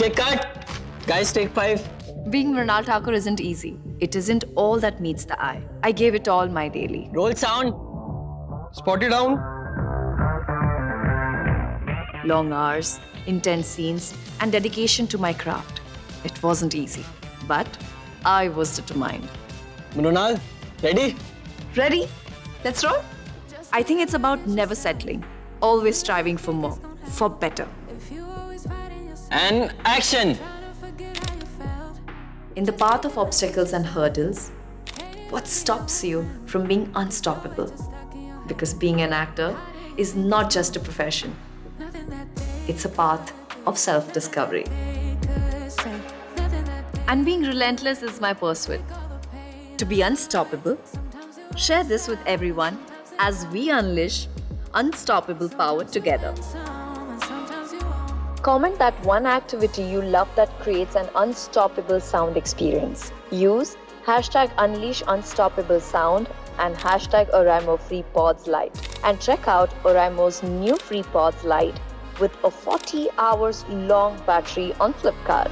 Okay, cut. Guys, take 5. Being Mrunal Thakur isn't easy. It isn't all that meets the eye. I gave it all my daily. Roll sound. Spot it down. Long hours, intense scenes, and dedication to my craft. It wasn't easy, but I was determined. Mrunal, ready? Ready? Let's roll. I think it's about never settling, always striving for more, for better. And action. In the path of obstacles and hurdles, what stops you from being unstoppable? Because being an actor is not just a profession. It's a path of self-discovery. And being relentless is my pursuit. To be unstoppable, share this with everyone as we unleash unstoppable power together. Comment that one activity you love that creates an unstoppable sound experience. Use #UnleashUnstoppableSound and #oraimo FreePods Lite. And check out Oraimo's new FreePods Lite with a 40 hours long battery on Flipkart.